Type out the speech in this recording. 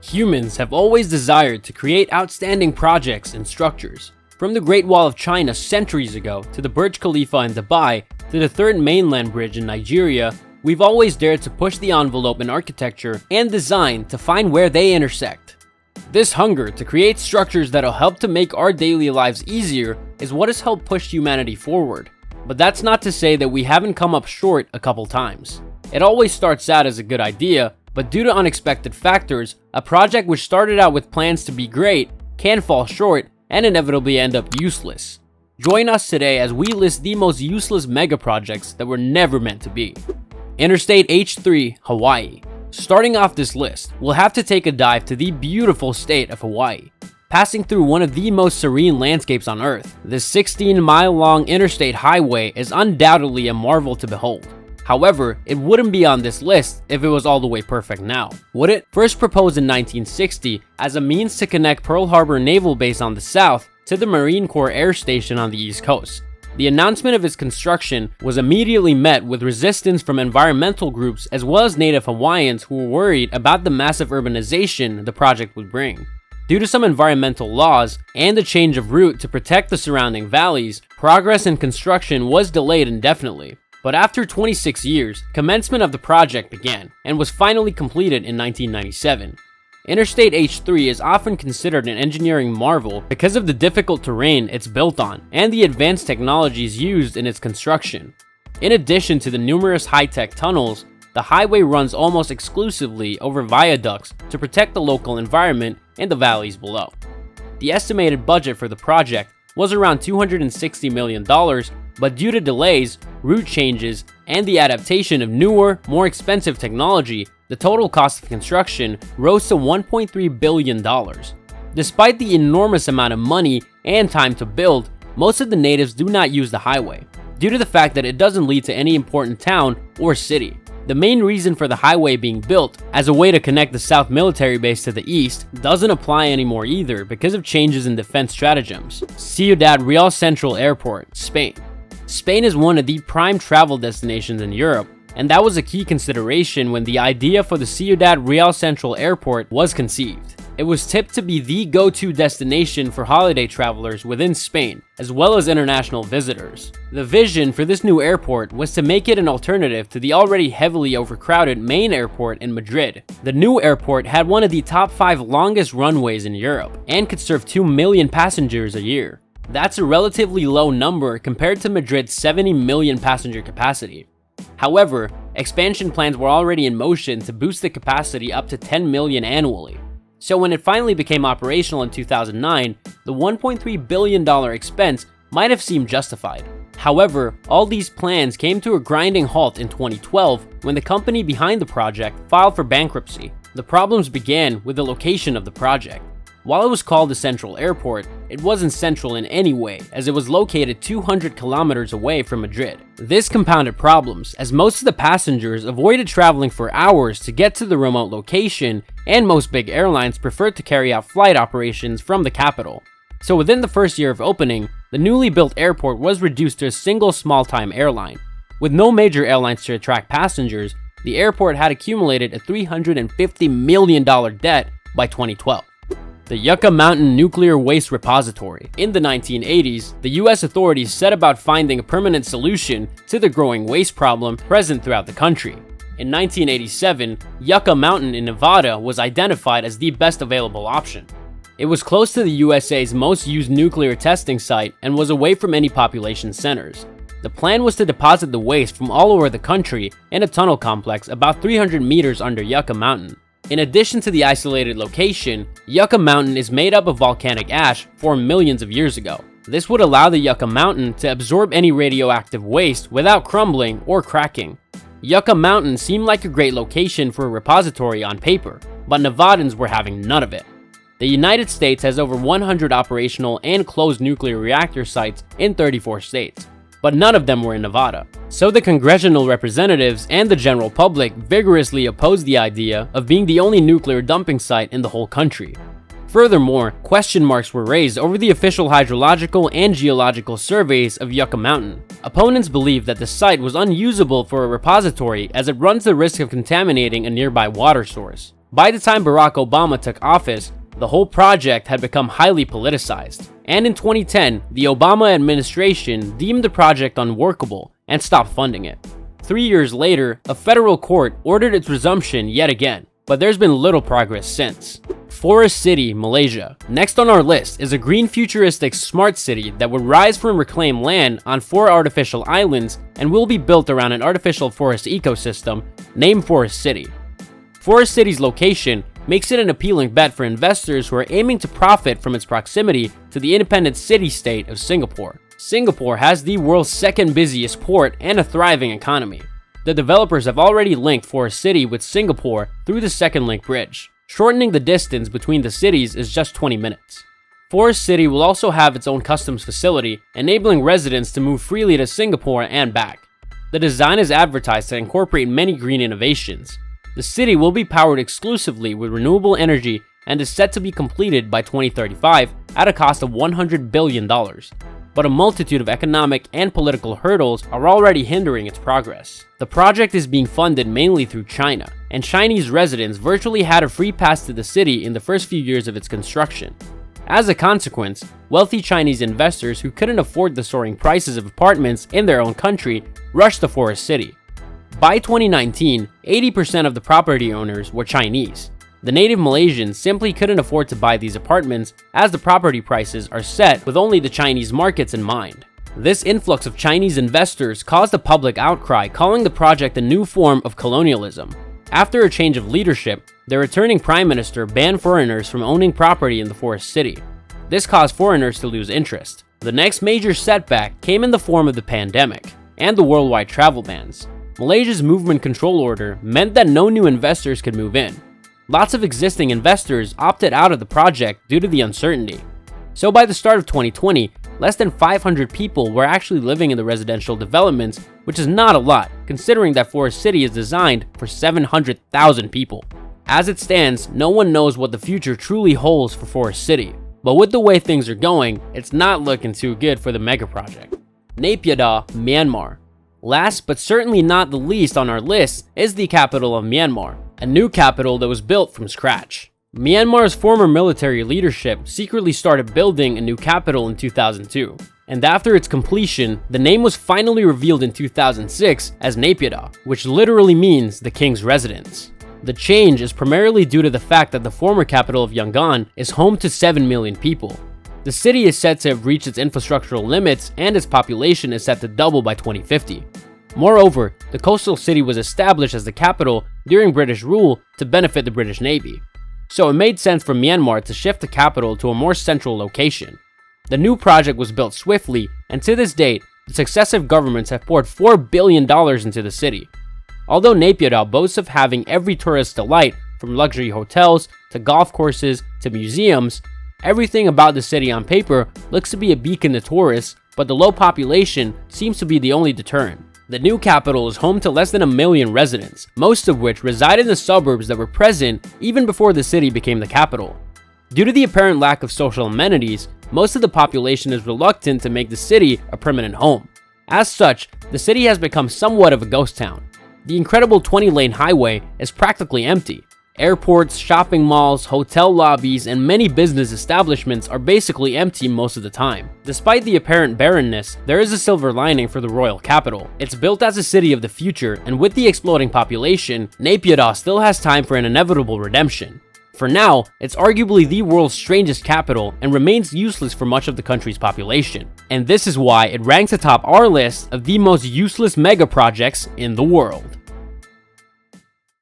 Humans have always desired to create outstanding projects and structures. From the Great Wall of China centuries ago, to the Burj Khalifa in Dubai, to the Third Mainland Bridge in Nigeria, we've always dared to push the envelope in architecture and design to find where they intersect. This hunger to create structures that'll help to make our daily lives easier is what has helped push humanity forward. But that's not to say that we haven't come up short a couple times. It always starts out as a good idea, but due to unexpected factors, a project which started out with plans to be great can fall short and inevitably end up useless. Join us today as we list the most useless mega projects that were never meant to be. Interstate H3 Hawaii. Starting off this list, we'll have to take a dive to the beautiful state of Hawaii. Passing through one of the most serene landscapes on Earth, this 16-mile-long interstate highway is undoubtedly a marvel to behold. However, it wouldn't be on this list if it was all the way perfect now, would it? First proposed in 1960 as a means to connect Pearl Harbor Naval Base on the south to the Marine Corps Air Station on the East Coast. The announcement of its construction was immediately met with resistance from environmental groups as well as native Hawaiians who were worried about the massive urbanization the project would bring. Due to some environmental laws and the change of route to protect the surrounding valleys, progress in construction was delayed indefinitely. But after 26 years, commencement of the project began and was finally completed in 1997. Interstate H3 is often considered an engineering marvel because of the difficult terrain it's built on and the advanced technologies used in its construction. In addition to the numerous high-tech tunnels, the highway runs almost exclusively over viaducts to protect the local environment and the valleys below. The estimated budget for the project was around $260 million, but due to delays, route changes, and the adaptation of newer, more expensive technology, the total cost of construction rose to $1.3 billion. Despite the enormous amount of money and time to build, most of the natives do not use the highway, due to the fact that it doesn't lead to any important town or city. The main reason for the highway being built as a way to connect the South military base to the east doesn't apply anymore either because of changes in defense stratagems. Ciudad Real Central Airport, Spain. Spain is one of the prime travel destinations in Europe, and that was a key consideration when the idea for the Ciudad Real Central Airport was conceived. It was tipped to be the go-to destination for holiday travelers within Spain, as well as international visitors. The vision for this new airport was to make it an alternative to the already heavily overcrowded main airport in Madrid. The new airport had one of the top 5 longest runways in Europe, and could serve 2 million passengers a year. That's a relatively low number compared to Madrid's 70 million passenger capacity. However, expansion plans were already in motion to boost the capacity up to 10 million annually. So when it finally became operational in 2009, the $1.3 billion expense might have seemed justified. However, all these plans came to a grinding halt in 2012 when the company behind the project filed for bankruptcy. The problems began with the location of the project. While it was called the Central Airport, it wasn't central in any way, as it was located 200 kilometers away from Madrid. This compounded problems, as most of the passengers avoided traveling for hours to get to the remote location, and most big airlines preferred to carry out flight operations from the capital. So within the first year of opening, the newly built airport was reduced to a single small-time airline. With no major airlines to attract passengers, the airport had accumulated a $350 million debt by 2012. The Yucca Mountain Nuclear Waste Repository. In the 1980s, the US authorities set about finding a permanent solution to the growing waste problem present throughout the country. In 1987, Yucca Mountain in Nevada was identified as the best available option. It was close to the USA's most used nuclear testing site and was away from any population centers. The plan was to deposit the waste from all over the country in a tunnel complex about 300 meters under Yucca Mountain. In addition to the isolated location, Yucca Mountain is made up of volcanic ash formed millions of years ago. This would allow the Yucca Mountain to absorb any radioactive waste without crumbling or cracking. Yucca Mountain seemed like a great location for a repository on paper, but Nevadans were having none of it. The United States has over 100 operational and closed nuclear reactor sites in 34 states, but none of them were in Nevada. So the congressional representatives and the general public vigorously opposed the idea of being the only nuclear dumping site in the whole country. Furthermore, question marks were raised over the official hydrological and geological surveys of Yucca Mountain. Opponents believed that the site was unusable for a repository as it runs the risk of contaminating a nearby water source. By the time Barack Obama took office, the whole project had become highly politicized. And in 2010, the Obama administration deemed the project unworkable and stopped funding it. 3 years later, a federal court ordered its resumption yet again, but there's been little progress since. Forest City, Malaysia. Next on our list is a green futuristic smart city that would rise from reclaimed land on 4 artificial islands and will be built around an artificial forest ecosystem named Forest City. Forest City's location makes it an appealing bet for investors who are aiming to profit from its proximity to the independent city-state of Singapore. Singapore has the world's second busiest port and a thriving economy. The developers have already linked Forest City with Singapore through the Second Link Bridge. Shortening the distance between the cities is just 20 minutes. Forest City will also have its own customs facility, enabling residents to move freely to Singapore and back. The design is advertised to incorporate many green innovations. The city will be powered exclusively with renewable energy and is set to be completed by 2035 at a cost of $100 billion. But a multitude of economic and political hurdles are already hindering its progress. The project is being funded mainly through China, and Chinese residents virtually had a free pass to the city in the first few years of its construction. As a consequence, wealthy Chinese investors who couldn't afford the soaring prices of apartments in their own country rushed to Forest City. By 2019, 80% of the property owners were Chinese. The native Malaysians simply couldn't afford to buy these apartments as the property prices are set with only the Chinese markets in mind. This influx of Chinese investors caused a public outcry calling the project a new form of colonialism. After a change of leadership, the returning prime minister banned foreigners from owning property in the Forest City. This caused foreigners to lose interest. The next major setback came in the form of the pandemic and the worldwide travel bans. Malaysia's movement control order meant that no new investors could move in. Lots of existing investors opted out of the project due to the uncertainty. So by the start of 2020, less than 500 people were actually living in the residential developments, which is not a lot, considering that Forest City is designed for 700,000 people. As it stands, no one knows what the future truly holds for Forest City. But with the way things are going, it's not looking too good for the mega project. Naypyidaw, Myanmar. Last but certainly not the least on our list is the capital of Myanmar, a new capital that was built from scratch. Myanmar's former military leadership secretly started building a new capital in 2002, and after its completion, the name was finally revealed in 2006 as Naypyidaw, which literally means the king's residence. The change is primarily due to the fact that the former capital of Yangon is home to 7 million people. The city is said to have reached its infrastructural limits and its population is set to double by 2050. Moreover, the coastal city was established as the capital during British rule to benefit the British Navy. So it made sense for Myanmar to shift the capital to a more central location. The new project was built swiftly, and to this date, the successive governments have poured $4 billion into the city. Although Naypyidaw boasts of having every tourist delight, from luxury hotels to golf courses to museums, everything about the city on paper looks to be a beacon to tourists, but the low population seems to be the only deterrent. The new capital is home to less than 1 million residents, most of which reside in the suburbs that were present even before the city became the capital. Due to the apparent lack of social amenities, most of the population is reluctant to make the city a permanent home. As such, the city has become somewhat of a ghost town. The incredible 20-lane highway is practically empty. Airports, shopping malls, hotel lobbies, and many business establishments are basically empty most of the time. Despite the apparent barrenness, there is a silver lining for the royal capital. It's built as a city of the future, and with the exploding population, Naypyidaw still has time for an inevitable redemption. For now, it's arguably the world's strangest capital and remains useless for much of the country's population. And this is why it ranks atop our list of the most useless mega projects in the world.